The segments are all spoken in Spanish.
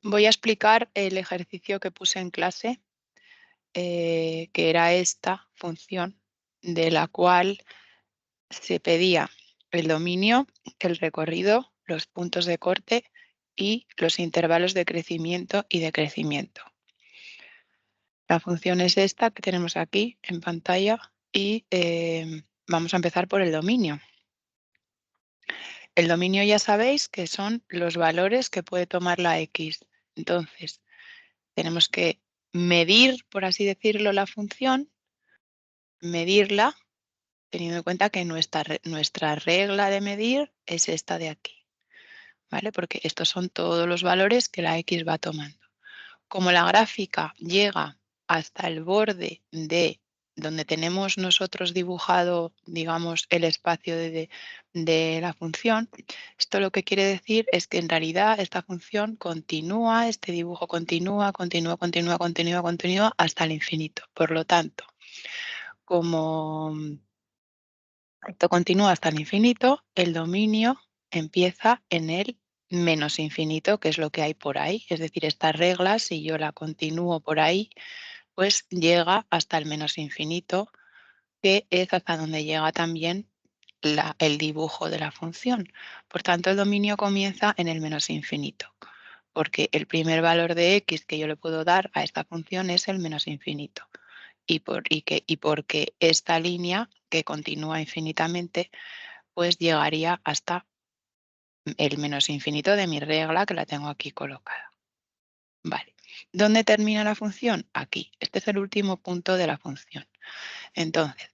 Voy a explicar el ejercicio que puse en clase, que era esta función, de la cual se pedía el dominio, el recorrido, los puntos de corte y los intervalos de crecimiento y decrecimiento. La función es esta que tenemos aquí en pantalla y vamos a empezar por el dominio. El dominio ya sabéis que son los valores que puede tomar la X. Entonces, tenemos que medir, por así decirlo, la función, medirla, teniendo en cuenta que nuestra regla de medir es esta de aquí, ¿vale? Porque estos son todos los valores que la X va tomando. Como la gráfica llega hasta el borde de donde tenemos nosotros dibujado, digamos, el espacio de la función, esto lo que quiere decir es que en realidad esta función continúa, este dibujo continúa, continúa, continúa, continúa, continúa hasta el infinito. Por lo tanto, como esto continúa hasta el infinito, el dominio empieza en el menos infinito, que es lo que hay por ahí. Es decir, esta regla, si yo la continúo por ahí, pues llega hasta el menos infinito, que es hasta donde llega también el dibujo de la función. Por tanto, el dominio comienza en el menos infinito, porque el primer valor de x que yo le puedo dar a esta función es el menos infinito. Y porque esta línea, que continúa infinitamente, pues llegaría hasta el menos infinito de mi regla, que la tengo aquí colocada. Vale. ¿Dónde termina la función? Aquí. Este es el último punto de la función. Entonces,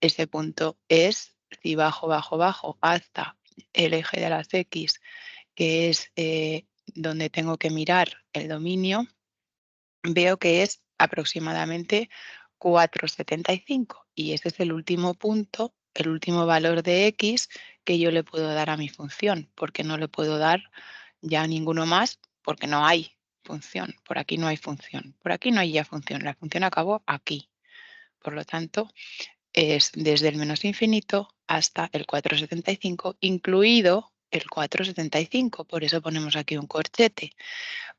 ese punto es, si bajo, bajo, bajo hasta el eje de las X, que es donde tengo que mirar el dominio, veo que es aproximadamente 4,75 y ese es el último punto, el último valor de X que yo le puedo dar a mi función, porque no le puedo dar ya ninguno más porque no hay función. Por aquí no hay función. Por aquí no hay ya función. La función acabó aquí. Por lo tanto, es desde el menos infinito hasta el 4,75, incluido el 4,75. Por eso ponemos aquí un corchete.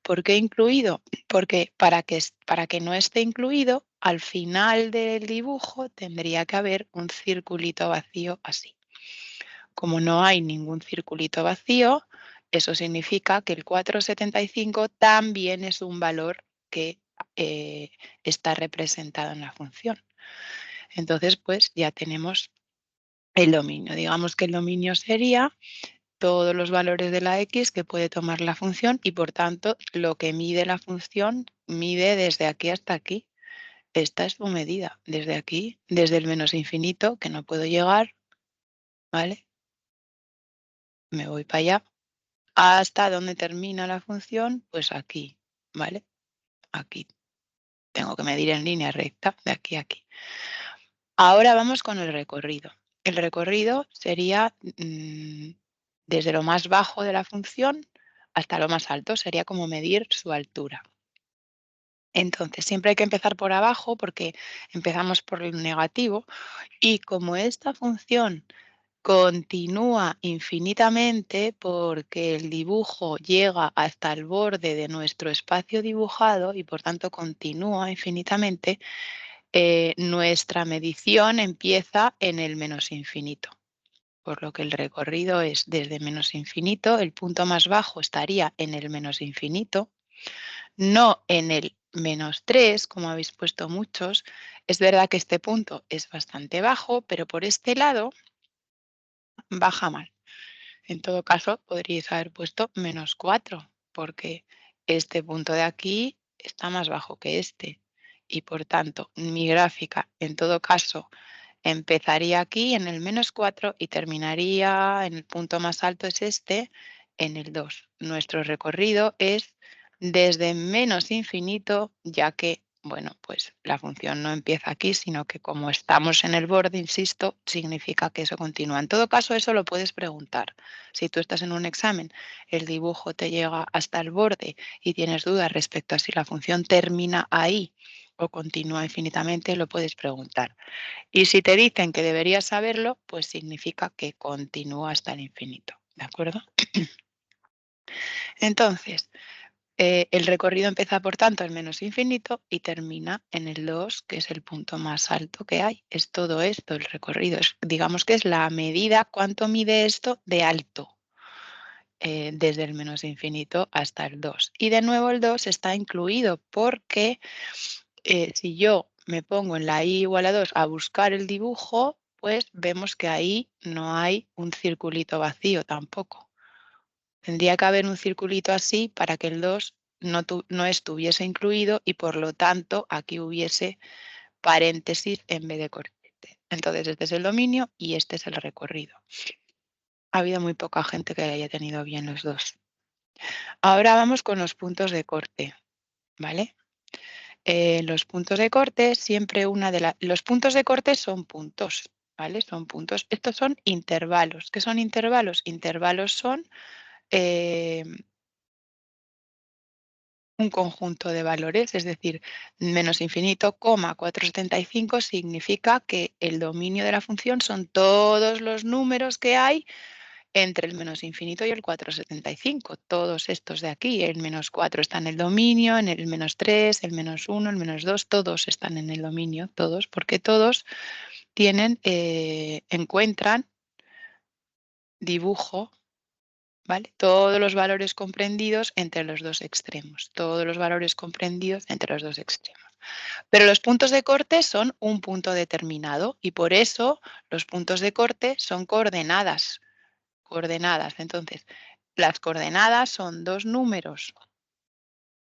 ¿Por qué incluido? Porque para que no esté incluido, al final del dibujo tendría que haber un circulito vacío así. Como no hay ningún circulito vacío, eso significa que el 4,75 también es un valor que está representado en la función. Entonces, pues ya tenemos el dominio. Digamos que el dominio sería todos los valores de la X que puede tomar la función y, por tanto, lo que mide la función mide desde aquí hasta aquí. Esta es su medida, desde aquí, desde el menos infinito, que no puedo llegar, ¿vale? Me voy para allá. ¿Hasta dónde termina la función? Pues aquí, ¿vale? Aquí. Tengo que medir en línea recta de aquí a aquí. Ahora vamos con el recorrido. El recorrido sería desde lo más bajo de la función hasta lo más alto. Sería como medir su altura. Entonces, siempre hay que empezar por abajo porque empezamos por el negativo y como esta función continúa infinitamente porque el dibujo llega hasta el borde de nuestro espacio dibujado y por tanto continúa infinitamente, nuestra medición empieza en el menos infinito. Por lo que el recorrido es desde menos infinito, el punto más bajo estaría en el menos infinito, no en el -3, como habéis puesto muchos. Es verdad que este punto es bastante bajo, pero por este lado baja mal. En todo caso, podríais haber puesto -4, porque este punto de aquí está más bajo que este. Y por tanto, mi gráfica, en todo caso, empezaría aquí en el -4 y terminaría en el punto más alto, es este, en el 2. Nuestro recorrido es desde menos infinito, ya que, bueno, pues la función no empieza aquí, sino que como estamos en el borde, insisto, significa que eso continúa. En todo caso, eso lo puedes preguntar. Si tú estás en un examen, el dibujo te llega hasta el borde y tienes dudas respecto a si la función termina ahí o continúa infinitamente, lo puedes preguntar. Y si te dicen que deberías saberlo, pues significa que continúa hasta el infinito, ¿de acuerdo? Entonces, El recorrido empieza, por tanto, en menos infinito y termina en el 2, que es el punto más alto que hay. Es todo esto, el recorrido. Digamos que es la medida, cuánto mide esto de alto, desde el menos infinito hasta el 2. Y de nuevo el 2 está incluido porque si yo me pongo en la i igual a 2 a buscar el dibujo, pues vemos que ahí no hay un circulito vacío tampoco. Tendría que haber un circulito así para que el 2 no estuviese incluido y por lo tanto aquí hubiese paréntesis en vez de corchete. Entonces este es el dominio y este es el recorrido. Ha habido muy poca gente que haya tenido bien los dos. Ahora vamos con los puntos de corte, ¿vale? Los puntos de corte, siempre los puntos de corte son puntos, ¿vale? Son puntos. Estos son intervalos. ¿Qué son intervalos? Intervalos son eh, un conjunto de valores, es decir, menos infinito, coma 475 significa que el dominio de la función son todos los números que hay entre el menos infinito y el 475. Todos estos de aquí, el menos 4 está en el dominio, en el menos 3, el menos 1, el menos 2, todos están en el dominio, todos, porque todos encuentran dibujo, ¿vale? Todos los valores comprendidos entre los dos extremos, todos los valores comprendidos entre los dos extremos. Pero los puntos de corte son un punto determinado y por eso los puntos de corte son coordenadas. Coordenadas. Entonces, las coordenadas son dos números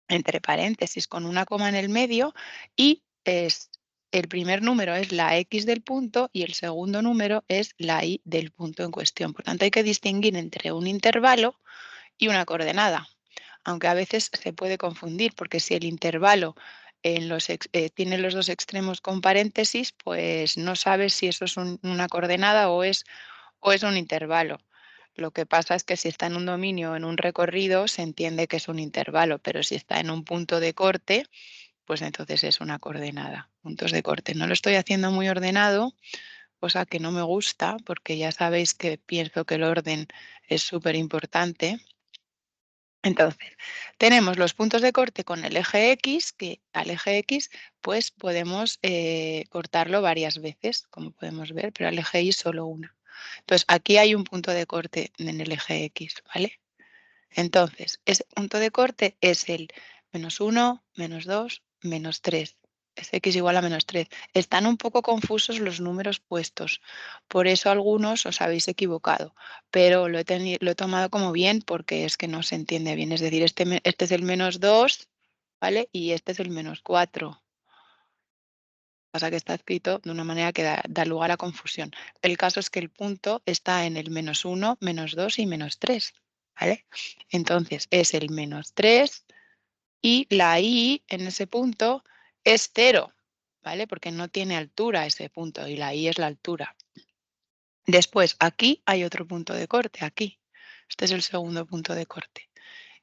entre paréntesis con una coma en el medio y el primer número es la x del punto y el segundo número es la y del punto en cuestión. Por tanto, hay que distinguir entre un intervalo y una coordenada, aunque a veces se puede confundir, porque si el intervalo tiene los dos extremos con paréntesis, pues no sabes si eso es una coordenada o es un intervalo. Lo que pasa es que si está en un dominio o en un recorrido, se entiende que es un intervalo, pero si está en un punto de corte, pues entonces es una coordenada. Puntos de corte. No lo estoy haciendo muy ordenado, cosa que no me gusta, porque ya sabéis que pienso que el orden es súper importante. Entonces, tenemos los puntos de corte con el eje X, que al eje X pues podemos cortarlo varias veces, como podemos ver, pero al eje Y solo una. Entonces, aquí hay un punto de corte en el eje X, ¿vale? Entonces, ese punto de corte es el -1, -2, -3. Es x igual a -3. Están un poco confusos los números puestos, por eso algunos os habéis equivocado, pero lo he tomado como bien porque es que no se entiende bien. Es decir, este es el -2, ¿vale? Y este es el -4. Pasa que está escrito de una manera que da lugar a confusión. El caso es que el punto está en el -1, -2 y -3, ¿vale? Entonces es el -3 y la y en ese punto es 0, ¿vale? Porque no tiene altura ese punto y la y es la altura. Después, aquí hay otro punto de corte, aquí. Este es el segundo punto de corte.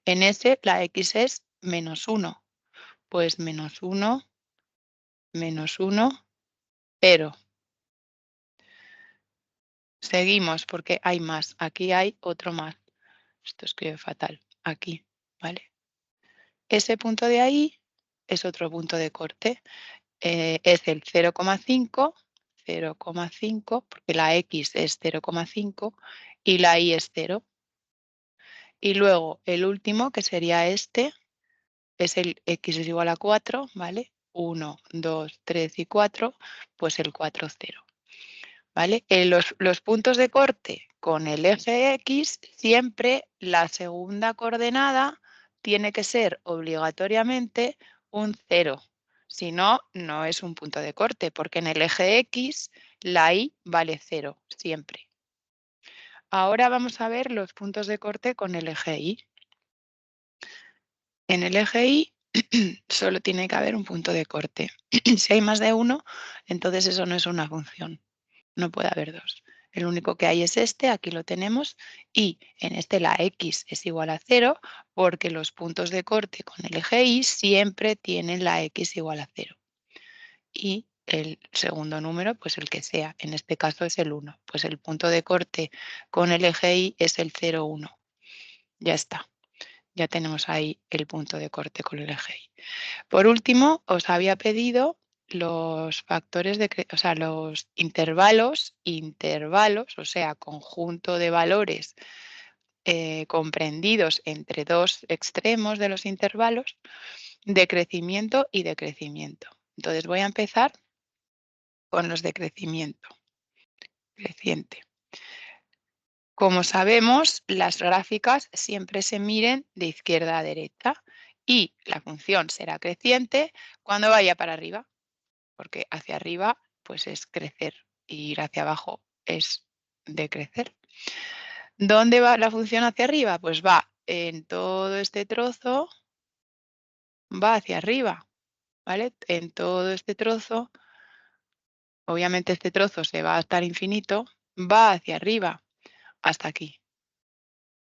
En ese la x es -1, pues -1, -1, 0. Seguimos porque hay más. Aquí hay otro más. Esto escribe fatal. Aquí, ¿vale? Ese punto de ahí es otro punto de corte. Es el 0,5, 0,5, porque la X es 0,5 y la Y es 0. Y luego el último, que sería este, es el X es igual a 4, ¿vale? 1, 2, 3 y 4, pues el 4, 0. ¿Vale? Los puntos de corte con el eje X, siempre la segunda coordenada tiene que ser obligatoriamente un 0. Si no, no es un punto de corte, porque en el eje X la Y vale 0, siempre. Ahora vamos a ver los puntos de corte con el eje Y. En el eje Y solo tiene que haber un punto de corte. Si hay más de uno, entonces eso no es una función. No puede haber dos. El único que hay es este, aquí lo tenemos, y en este la x es igual a 0 porque los puntos de corte con el eje Y siempre tienen la x igual a 0. Y el segundo número, pues el que sea, en este caso es el 1. Pues el punto de corte con el eje Y es el 0, 1. Ya está. Ya tenemos ahí el punto de corte con el eje Y. Por último, os había pedido los factores de, o sea, los intervalos, o sea, conjunto de valores comprendidos entre dos extremos de los intervalos de crecimiento y decrecimiento. Entonces voy a empezar con los de crecimiento, creciente. Como sabemos, las gráficas siempre se miren de izquierda a derecha y la función será creciente cuando vaya para arriba, porque hacia arriba pues es crecer y ir hacia abajo es decrecer. ¿Dónde va la función hacia arriba? Pues va en todo este trozo, va hacia arriba, ¿vale? En todo este trozo, obviamente este trozo se va hasta el infinito, va hacia arriba, hasta aquí.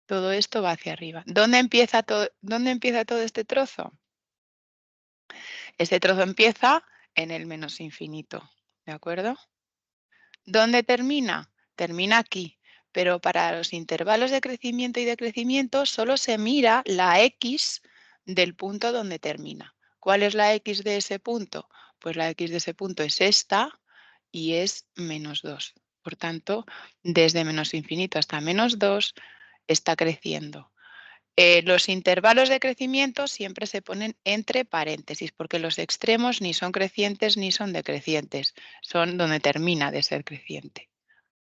Todo esto va hacia arriba. ¿Dónde empieza todo este trozo? Este trozo empieza en el menos infinito, ¿de acuerdo? ¿Dónde termina? Termina aquí. Pero para los intervalos de crecimiento y decrecimiento solo se mira la X del punto donde termina. ¿Cuál es la X de ese punto? Pues la X de ese punto es esta y es -2. Por tanto, desde menos infinito hasta -2 está creciendo. Los intervalos de crecimiento siempre se ponen entre paréntesis porque los extremos ni son crecientes ni son decrecientes, son donde termina de ser creciente.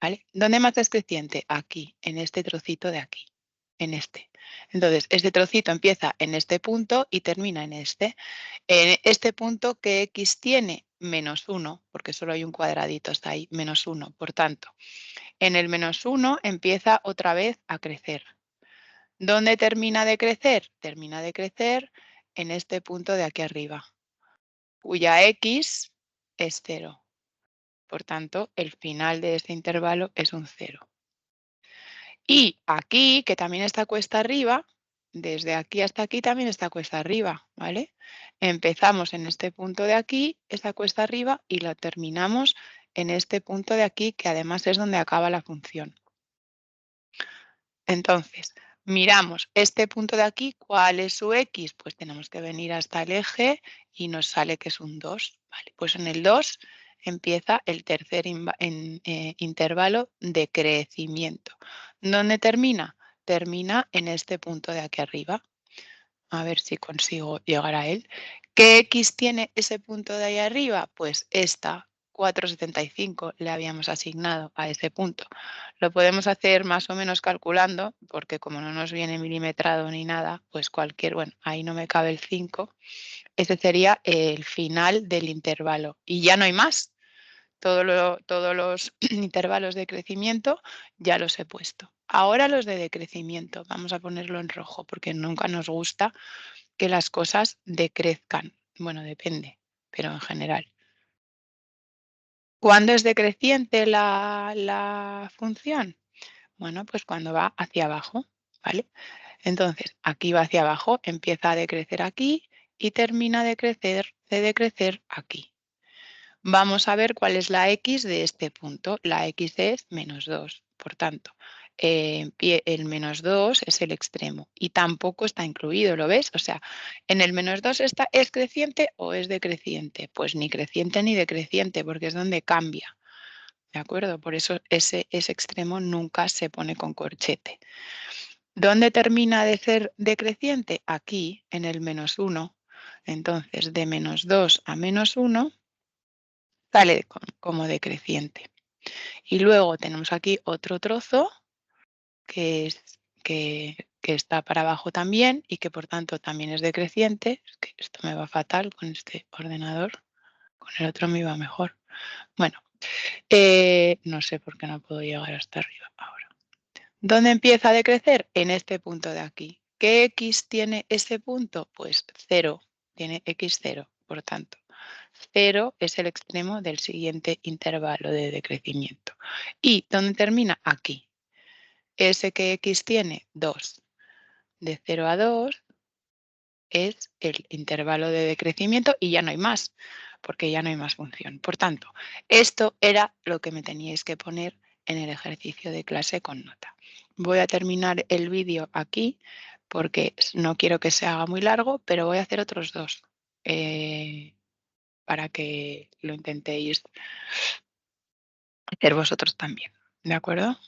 ¿Vale? ¿Dónde más es creciente? Aquí, en este trocito de aquí, en este. Entonces, este trocito empieza en este punto y termina en este. En este punto, ¿qué X tiene? -1, porque solo hay un cuadradito, está ahí, -1. Por tanto, en el -1 empieza otra vez a crecer. ¿Dónde termina de crecer? Termina de crecer en este punto de aquí arriba, cuya X es 0. Por tanto, el final de este intervalo es un 0. Y aquí, que también está cuesta arriba, desde aquí hasta aquí también está cuesta arriba, ¿vale? Empezamos en este punto de aquí, esta cuesta arriba, y lo terminamos en este punto de aquí, que además es donde acaba la función. Entonces, miramos este punto de aquí, ¿cuál es su X? Pues tenemos que venir hasta el eje y nos sale que es un 2. Vale, pues en el 2 empieza el tercer intervalo de crecimiento. ¿Dónde termina? Termina en este punto de aquí arriba. A ver si consigo llegar a él. ¿Qué X tiene ese punto de ahí arriba? Pues esta, 4,75 le habíamos asignado a ese punto. Lo podemos hacer más o menos calculando, porque como no nos viene milimetrado ni nada, pues cualquier, bueno, ahí no me cabe el 5. Ese sería el final del intervalo. Y ya no hay más. Todos los intervalos de crecimiento ya los he puesto. Ahora los de decrecimiento, vamos a ponerlo en rojo porque nunca nos gusta que las cosas decrezcan. Bueno, depende, pero en general. ¿Cuándo es decreciente la función? Bueno, pues cuando va hacia abajo, ¿vale? Entonces, aquí va hacia abajo, empieza a decrecer aquí y termina de decrecer aquí. Vamos a ver cuál es la X de este punto. La X es -2. Por tanto, el -2 es el extremo y tampoco está incluido, ¿lo ves? O sea, en el -2 ¿es creciente o es decreciente? Pues ni creciente ni decreciente, porque es donde cambia. ¿De acuerdo? Por eso ese extremo nunca se pone con corchete. ¿Dónde termina de ser decreciente? Aquí, en el -1. Entonces, de -2 a -1 sale como decreciente. Y luego tenemos aquí otro trozo que está para abajo también y que por tanto también es decreciente. Es que esto me va fatal con este ordenador, con el otro me iba mejor. Bueno, no sé por qué no puedo llegar hasta arriba ahora. ¿Dónde empieza a decrecer? En este punto de aquí. ¿Qué X tiene ese punto? Pues 0, tiene X0, por tanto. 0 es el extremo del siguiente intervalo de decrecimiento. ¿Y dónde termina? Aquí. ¿Ese que X tiene? 2. De 0 a 2 es el intervalo de decrecimiento y ya no hay más, porque ya no hay más función. Por tanto, esto era lo que me teníais que poner en el ejercicio de clase con nota. Voy a terminar el vídeo aquí, porque no quiero que se haga muy largo, pero voy a hacer otros 2 para que lo intentéis hacer vosotros también, ¿de acuerdo?